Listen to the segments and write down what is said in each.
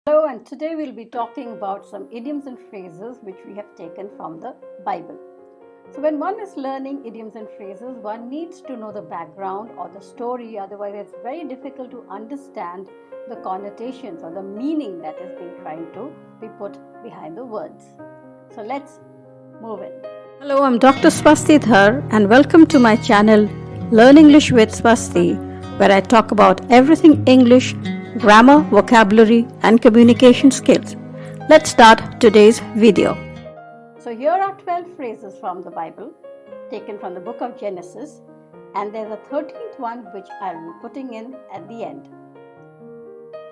Hello, and today we'll be talking about some idioms and phrases which we have taken from the Bible. So, when one is learning idioms and phrases, one needs to know the background or the story, otherwise, it's very difficult to understand the connotations or the meaning that is being trying to be put behind the words. So, let's move in. Hello, I'm Dr. Swasti Dhar, and welcome to my channel Learn English with Swasti, where I talk about everything English, grammar, vocabulary, and communication skills. Let's start today's video. So here are 12 phrases from the Bible taken from the book of Genesis, and there's a 13th one which I'll be putting in at the end.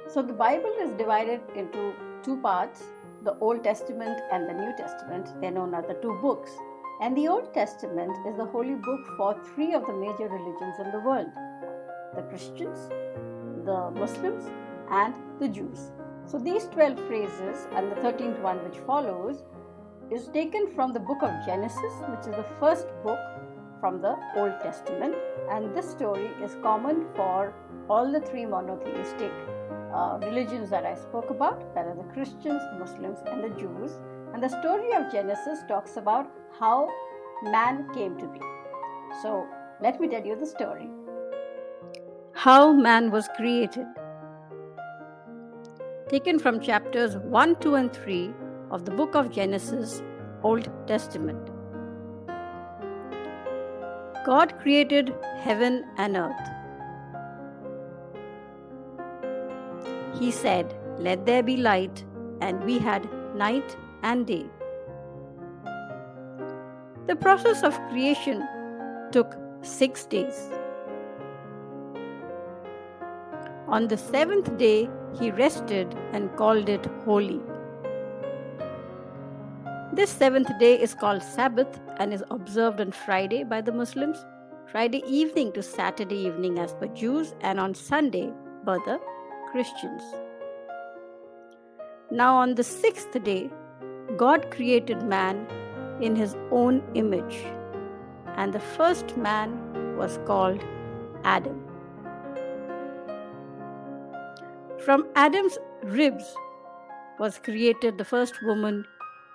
So the Bible is divided into two parts, the Old Testament and the New Testament. They're known as the two books. And the Old Testament is the holy book for three of the major religions in the world: the Christians, the Muslims, and the Jews. So these 12 phrases and the 13th one which follows is taken from the book of Genesis, which is the first book from the Old Testament, and this story is common for all the three monotheistic religions that I spoke about, that are the Christians, the Muslims, and the Jews. And the story of Genesis talks about how man came to be. So let me tell you the story. How man was created. Taken from chapters 1, 2, and 3 of the book of Genesis, Old Testament. God created heaven and earth. He said, "Let there be light," and we had night and day. The process of creation took 6 days. On the 7th day, he rested and called it holy. This 7th day is called Sabbath and is observed on Friday by the Muslims, Friday evening to Saturday evening as per Jews, and on Sunday by the Christians. Now on the 6th day, God created man in his own image, and the first man was called Adam. From Adam's ribs was created the first woman,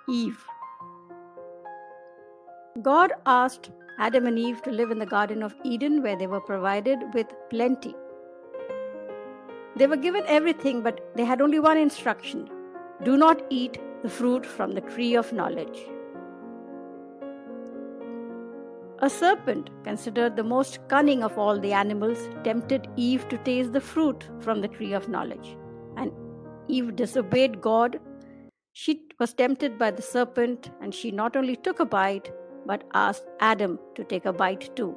Eve. God asked Adam and Eve to live in the Garden of Eden, where they were provided with plenty. They were given everything, but they had only one instruction: do not eat the fruit from the tree of knowledge. A serpent, considered the most cunning of all the animals, tempted Eve to taste the fruit from the tree of knowledge. And Eve disobeyed God. She was tempted by the serpent, and she not only took a bite, but asked Adam to take a bite too.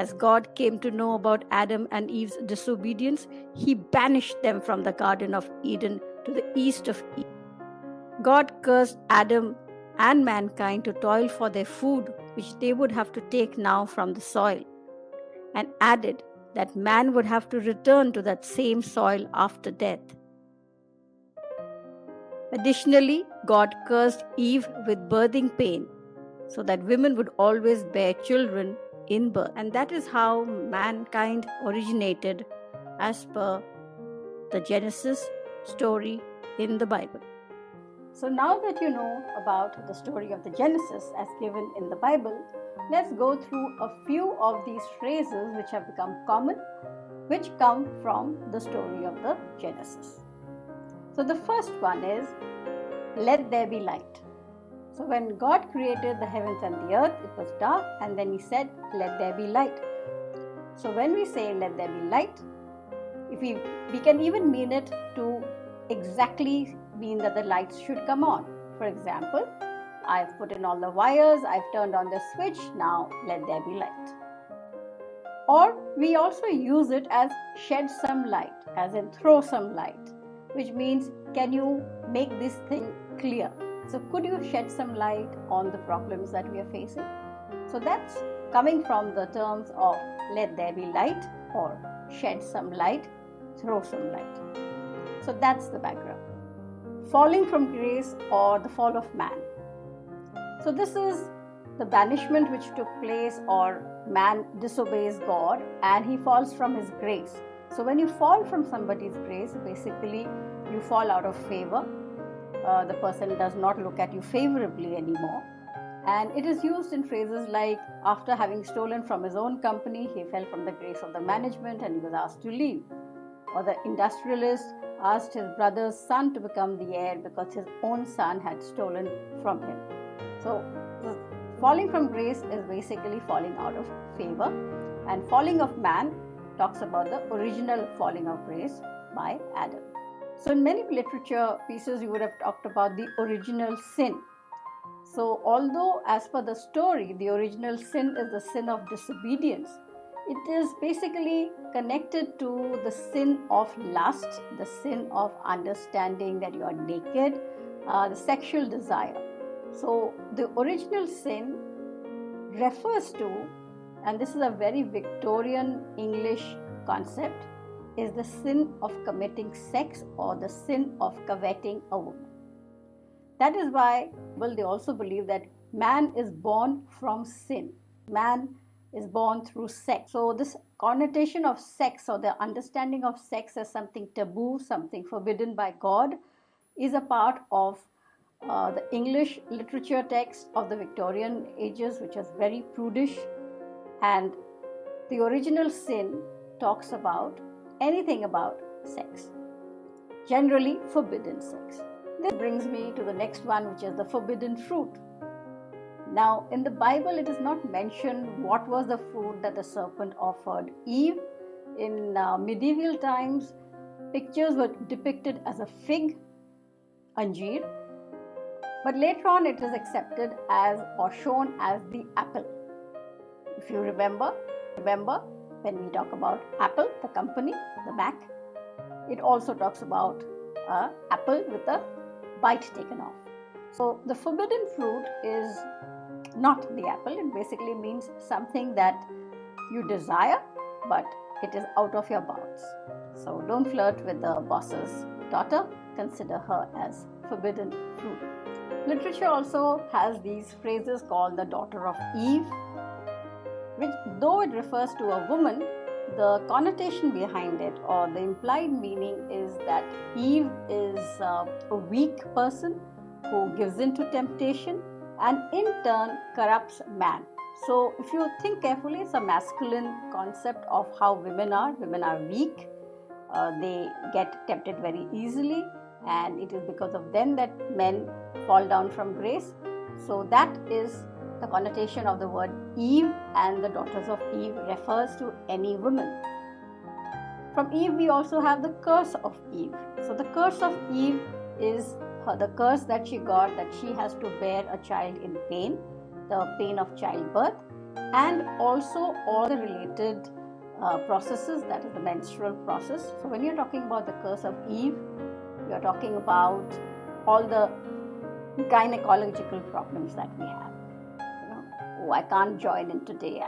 As God came to know about Adam and Eve's disobedience, he banished them from the Garden of Eden to the east of Eden. God cursed Adam and mankind to toil for their food, which they would have to take now from the soil, and added that man would have to return to that same soil after death. Additionally, God cursed Eve with birthing pain, so that women would always bear children in birth. And that is how mankind originated as per the Genesis story in the Bible. So now that you know about the story of the Genesis as given in the Bible, let's go through a few of these phrases which have become common, which come from the story of the Genesis. So the first one is, "Let there be light." So when God created the heavens and the earth, it was dark, and then he said, "Let there be light." So when we say "let there be light," we can even mean it to exactly mean that the lights should come on. For example, I've put in all the wires, I've turned on the switch, now let there be light. Or we also use it as shed some light, as in throw some light, which means can you make this thing clear? So could you shed some light on the problems that we are facing? So that's coming from the terms of let there be light or shed some light, throw some light. So that's the background. Falling from grace or the fall of man. So this is the banishment which took place, or man disobeys God and he falls from his grace. So when you fall from somebody's grace, basically you fall out of favor. The person does not look at you favorably anymore. And it is used in phrases like, after having stolen from his own company, he fell from the grace of the management and he was asked to leave. Or the industrialist asked his brother's son to become the heir because his own son had stolen from him. So falling from grace is basically falling out of favor. And falling of man talks about the original falling of grace by Adam. So in many literature pieces, you would have talked about the original sin. So although as per the story, the original sin is the sin of disobedience, it is basically connected to the sin of lust, the sin of understanding that you are naked, the sexual desire. So the original sin refers to, and this is a very Victorian English concept, is the sin of committing sex or the sin of coveting a woman. That is why, they also believe that man is born from sin. Man is born through sex. So this connotation of sex or the understanding of sex as something taboo, something forbidden by God, is a part of the English literature text of the Victorian ages, which is very prudish. And the original sin talks about anything about sex, generally forbidden sex. This brings me to the next one, which is the forbidden fruit. Now, in the Bible, it is not mentioned what was the fruit that the serpent offered Eve. In medieval times, pictures were depicted as a fig, anjeer, but later on it is accepted as or shown as the apple. If you remember when we talk about Apple, the company, the Mac, it also talks about apple with a bite taken off. So the forbidden fruit is not the apple. It basically means something that you desire, but it is out of your bounds. So don't flirt with the boss's daughter. Consider her as forbidden fruit. Literature also has these phrases called the daughter of Eve, which, though it refers to a woman, the connotation behind it or the implied meaning is that Eve is a weak person who gives in to temptation and in turn corrupts man. So if you think carefully, it's a masculine concept of how women are. Women are weak, they get tempted very easily, and it is because of them that men fall down from grace. So that is the connotation of the word Eve, and the daughters of Eve refers to any woman. From Eve, we also have the curse of Eve. So the curse of Eve is the curse that she got, that she has to bear a child in pain, the pain of childbirth, and also all the related processes, that is the menstrual process. So when you're talking about the curse of Eve, you're talking about all the gynecological problems that we have. Oh, I can't join in today,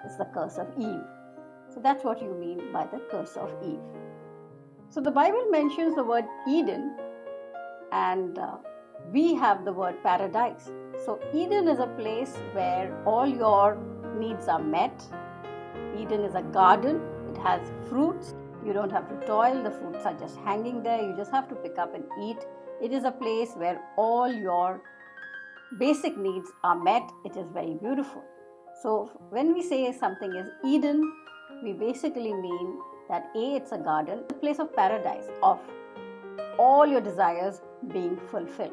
it's the curse of Eve. So that's what you mean by the curse of Eve. So the Bible mentions the word Eden, and we have the word paradise. So Eden is a place where all your needs are met. Eden is a garden. It has fruits. You don't have to toil. The fruits are just hanging there. You just have to pick up and eat. It is a place where all your basic needs are met. It is very beautiful. So when we say something is Eden, we basically mean that it's a garden, a place of paradise, of all your desires being fulfilled.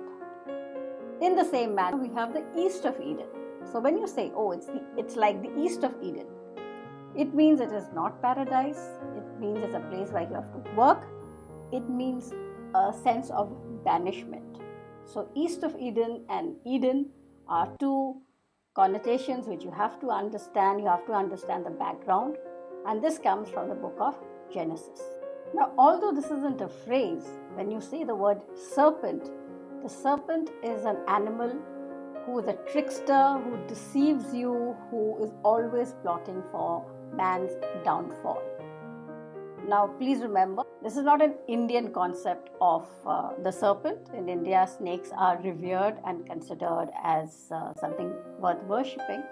In the same manner, we have the east of Eden. So when you say, it's like the east of Eden, it means it is not paradise. It means it's a place where you have to work. It means a sense of banishment. So east of Eden and Eden are two connotations which you have to understand. You have to understand the background. And this comes from the book of Genesis. Now, although this isn't a phrase, when you say the word serpent, the serpent is an animal who is a trickster, who deceives you, who is always plotting for man's downfall. Now, please remember, this is not an Indian concept of the serpent. In India, snakes are revered and considered as something worth worshipping.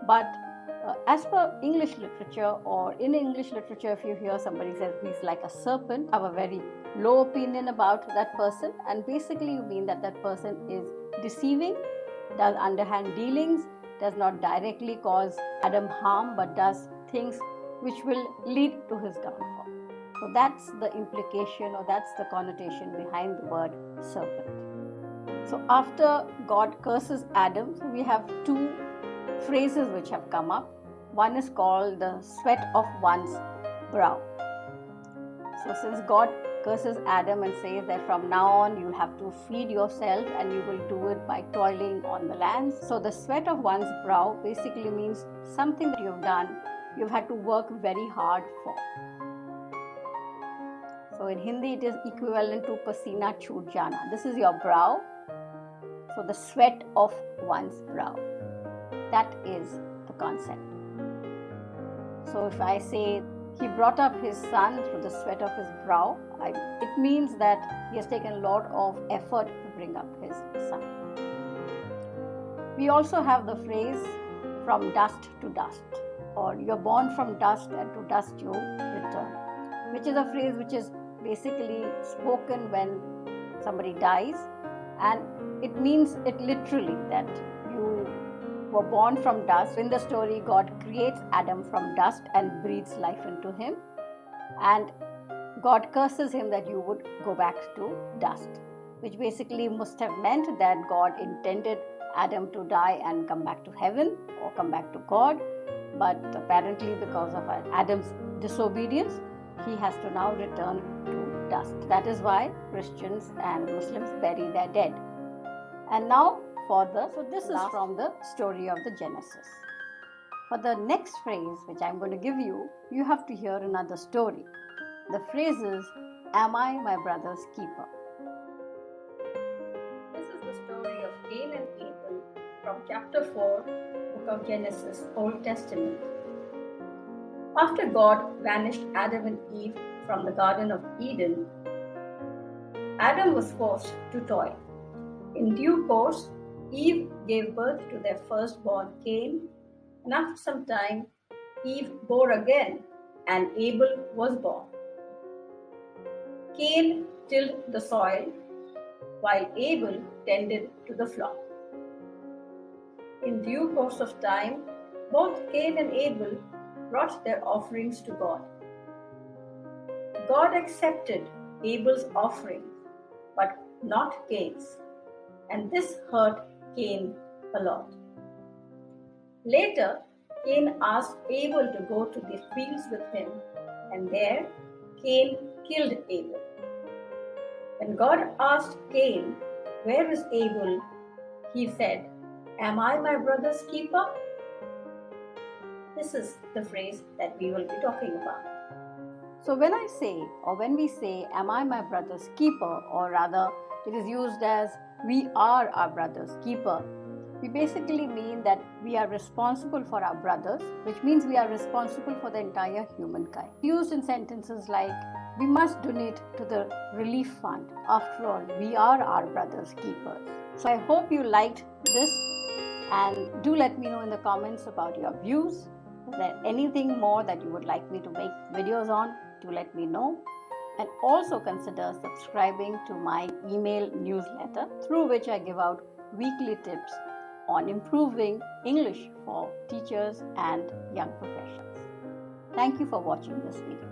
But As per English literature, or in English literature, if you hear somebody says he's like a serpent, I have a very low opinion about that person, and basically you mean that that person is deceiving, does underhand dealings, does not directly cause Adam harm, but does things which will lead to his downfall. So that's the implication, or that's the connotation behind the word serpent. So after God curses Adam, we have two phrases which have come up. One is called the sweat of one's brow. So since God curses Adam and says that from now on you have to feed yourself and you will do it by toiling on the land. So the sweat of one's brow basically means something that you've done, you've had to work very hard for. So in Hindi it is equivalent to pasina chhoot jana. This is your brow. So the sweat of one's brow. That is the concept. So if I say he brought up his son through the sweat of his brow, it means that he has taken a lot of effort to bring up his son. We also have the phrase from dust to dust, or you're born from dust and to dust you return, which is a phrase which is basically spoken when somebody dies, and it means it literally that you were born from dust. In the story, God creates Adam from dust and breathes life into him, and God curses him that you would go back to dust, which basically must have meant that God intended Adam to die and come back to heaven or come back to God, but apparently because of Adam's disobedience, he has to now return to dust. That is why Christians and Muslims bury their dead. And now so this is from the story of the Genesis. For the next phrase which I'm going to give you, you have to hear another story. The phrase is, am I my brother's keeper? This is the story of Cain and Abel from chapter 4, book of Genesis, Old Testament. After God banished Adam and Eve from the Garden of Eden, Adam was forced to toil. In due course, Eve gave birth to their firstborn Cain, and after some time, Eve bore again, and Abel was born. Cain tilled the soil, while Abel tended to the flock. In due course of time, both Cain and Abel brought their offerings to God. God accepted Abel's offering, but not Cain's, and this hurt Cain a lot. Later, Cain asked Abel to go to the fields with him, and there Cain killed Abel. When God asked Cain, "Where is Abel?" he said, "Am I my brother's keeper?" This is the phrase that we will be talking about. So when we say, "Am I my brother's keeper?" or rather, it is used as "we are our brother's keeper," we basically mean that we are responsible for our brothers, which means we are responsible for the entire humankind. Used in sentences like, we must donate to the relief fund. After all, we are our brother's keepers. So I hope you liked this, and do let me know in the comments about your views. Is there anything more that you would like me to make videos on? Do let me know. And also consider subscribing to my email newsletter, through which I give out weekly tips on improving English for teachers and young professionals. Thank you for watching this video.